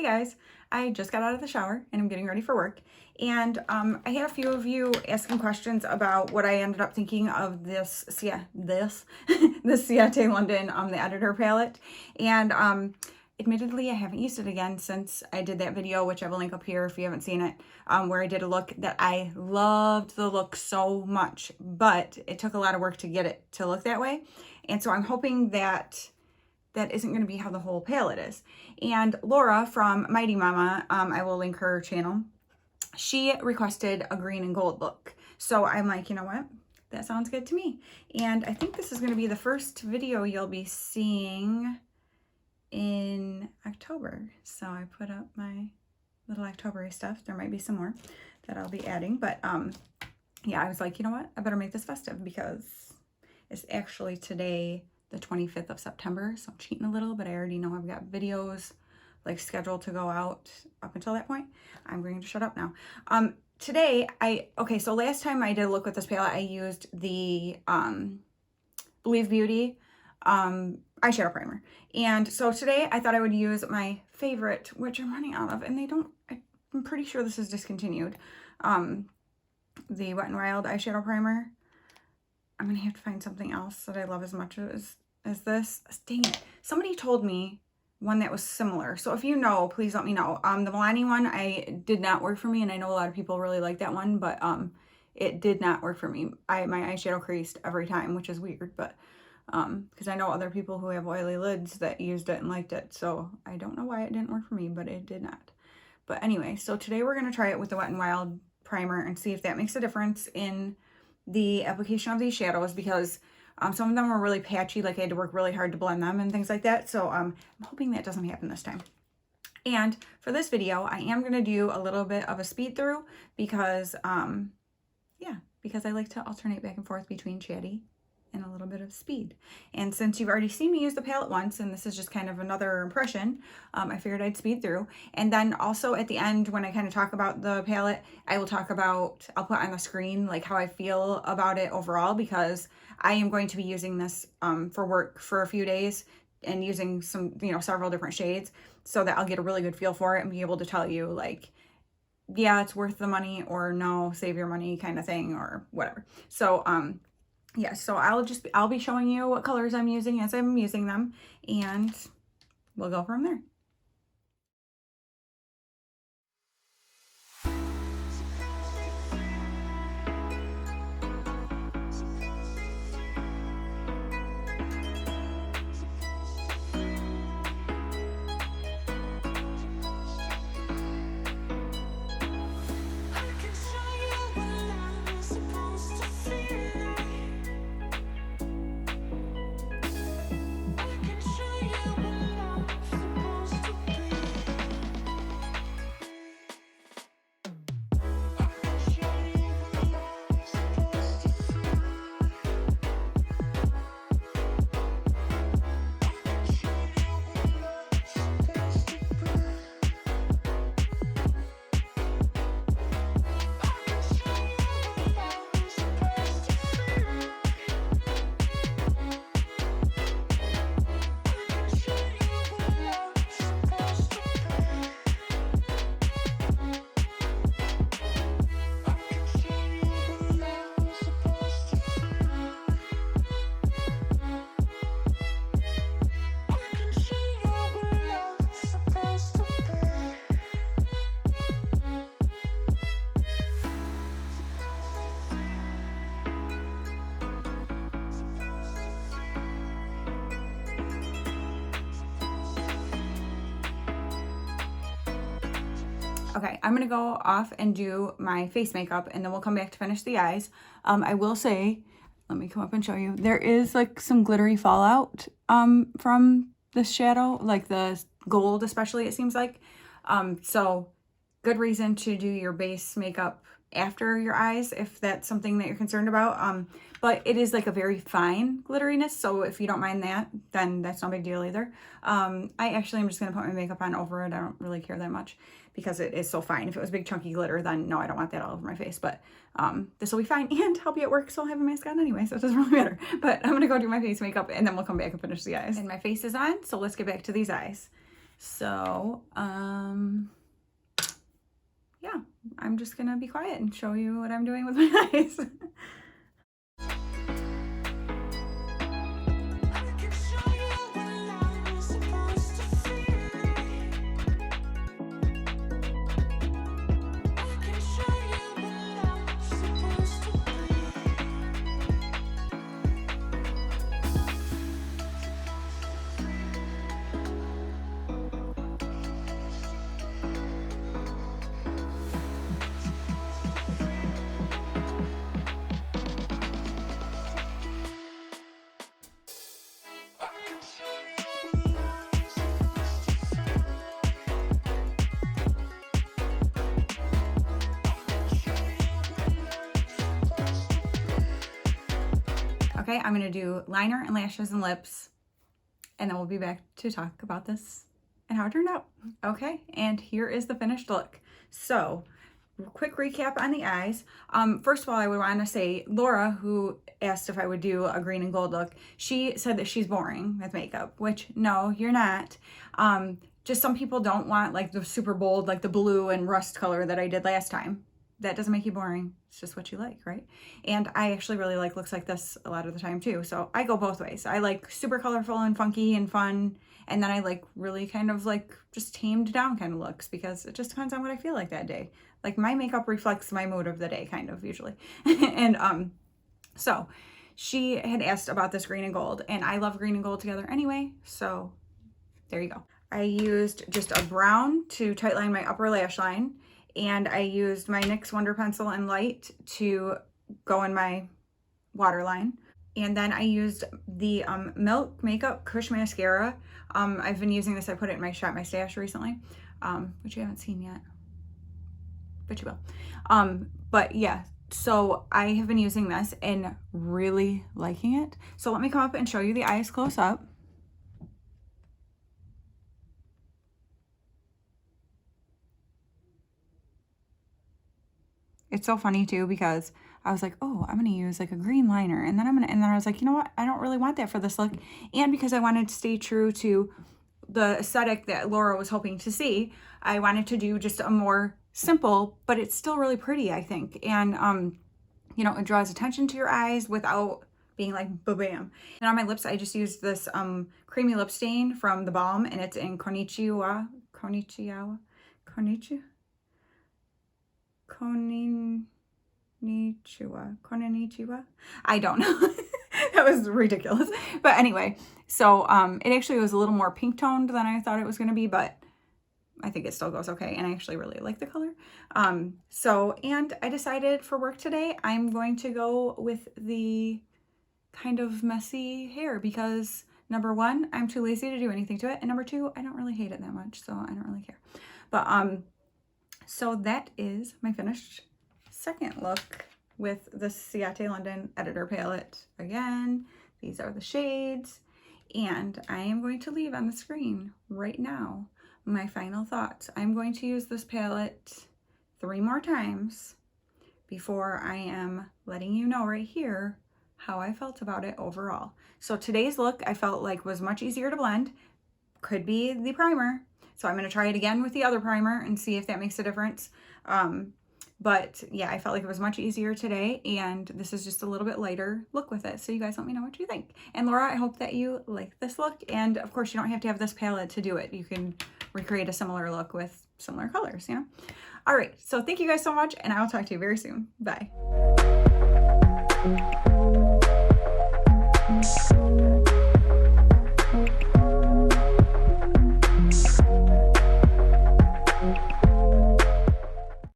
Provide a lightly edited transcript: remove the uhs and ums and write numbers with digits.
Hey guys, I just got out of the shower and I'm getting ready for work. And I had a few of you asking questions about what I ended up thinking of this this Ciate London the editor palette. And admittedly, I haven't used it again since I did that video, which I will link up here if you haven't seen it, where I did a look that I loved the look so much, but it took a lot of work to get it to look that way. And so I'm hoping that that isn't going to be how the whole palette is. And Laura from Mighty Mama, I will link her channel, she requested a green and gold look. So I'm like, you know what? That sounds good to me. And I think this is going to be the first video you'll be seeing in October. So I put up my little October stuff. There might be some more that I'll be adding. But yeah, I was like, you know what? I better make this festive because it's actually today the 25th of September, so I'm cheating a little, but I already know I've got videos like scheduled to go out up until that point. I'm going to shut up now. Today, so last time I did a look with this palette, I used the Believe Beauty eyeshadow primer. And so today I thought I would use my favorite, which I'm running out of, and I'm pretty sure this is discontinued, the Wet n Wild eyeshadow primer. I'm going to have to find something else that I love as much as this. Dang it. Somebody told me one that was similar. So if you know, please let me know. The Milani one, did not work for me. And I know a lot of people really like that one, but it did not work for me. My eyeshadow creased every time, which is weird, but because I know other people who have oily lids that used it and liked it. So I don't know why it didn't work for me, but it did not. But anyway, so today we're going to try it with the Wet n Wild primer and see if that makes a difference in the application of these shadows, because some of them were really patchy, like I had to work really hard to blend them and things like that. So I'm hoping that doesn't happen this time. And for this video, I am going to do a little bit of a speed through because, because I like to alternate back and forth between chatty and a little bit of speed. And since you've already seen me use the palette once, and this is just kind of another impression, I figured I'd speed through. And then also at the end, when I kind of talk about the palette, I'll put on the screen like how I feel about it overall, because I am going to be using this for work for a few days and using some, several different shades, so that I'll get a really good feel for it and be able to tell you like, yeah, it's worth the money, or no, save your money kind of thing, or whatever. So, yeah, so I'll be showing you what colors I'm using as I'm using them, and we'll go from there. Okay, I'm gonna go off and do my face makeup, and then we'll come back to finish the eyes. I will say, let me come up and show you, there is like some glittery fallout from this shadow, like the gold especially, it seems like. So good reason to do your base makeup after your eyes if that's something that you're concerned about. But it is like a very fine glitteriness, so if you don't mind that, then that's no big deal either. I actually am just gonna put my makeup on over it. I don't really care that much because it is so fine. If it was big chunky glitter, then no, I don't want that all over my face. But this will be fine, and I'll be at work, so I'll have a mask on anyway, so it doesn't really matter. But I'm gonna go do my face makeup, and then we'll come back and finish the eyes. And my face is on, so let's get back to these eyes. So, yeah, I'm just gonna be quiet and show you what I'm doing with my eyes. Okay, I'm gonna do liner and lashes and lips, and then we'll be back to talk about this and how it turned out. Okay, and here is the finished look. So, quick recap on the eyes. First of all, I would want to say Laura, who asked if I would do a green and gold look, she said that she's boring with makeup, which no, you're not. Just some people don't want like the super bold, like the blue and rust color that I did last time. That doesn't make you boring. It's just what you like, right? And I actually really like looks like this a lot of the time too. So I go both ways. I like super colorful and funky and fun. And then I like really kind of like just tamed down kind of looks, because it just depends on what I feel like that day. Like my makeup reflects my mood of the day kind of usually. And so she had asked about this green and gold, and I love green and gold together anyway. So there you go. I used just a brown to tightline my upper lash line. And I used my NYX Wonder Pencil in light to go in my waterline. And then I used the Milk Makeup Kush Mascara. I've been using this. I put it in my Shop My Stash recently, which you haven't seen yet, but you will. But yeah, so I have been using this and really liking it. So let me come up and show you the eyes close up. It's so funny too, because I was like, oh, I'm gonna use like a green liner, and then I was like, you know what? I don't really want that for this look. And because I wanted to stay true to the aesthetic that Laura was hoping to see, I wanted to do just a more simple, but it's still really pretty, I think. And you know, it draws attention to your eyes without being like ba-bam. And on my lips, I just used this creamy lip stain from The Balm, and it's in Konnichiwa. I don't know. That was ridiculous. But anyway, so it actually was a little more pink toned than I thought it was going to be, but I think it still goes okay. And I actually really like the color. And I decided for work today, I'm going to go with the kind of messy hair, because number one, I'm too lazy to do anything to it. And number two, I don't really hate it that much, so I don't really care. But so that is my finished second look with the Ciate London Editor Palette. Again, these are the shades, and I am going to leave on the screen right now my final thoughts. I'm going to use this palette 3 more times before I am letting you know right here how I felt about it overall. So today's look I felt like was much easier to blend. Could be the primer. So I'm going to try it again with the other primer and see if that makes a difference. But yeah, I felt like it was much easier today, and this is just a little bit lighter look with it. So you guys let me know what you think. And Laura, I hope that you like this look. And of course, you don't have to have this palette to do it. You can recreate a similar look with similar colors, you know? All right, so thank you guys so much, and I'll talk to you very soon. Bye.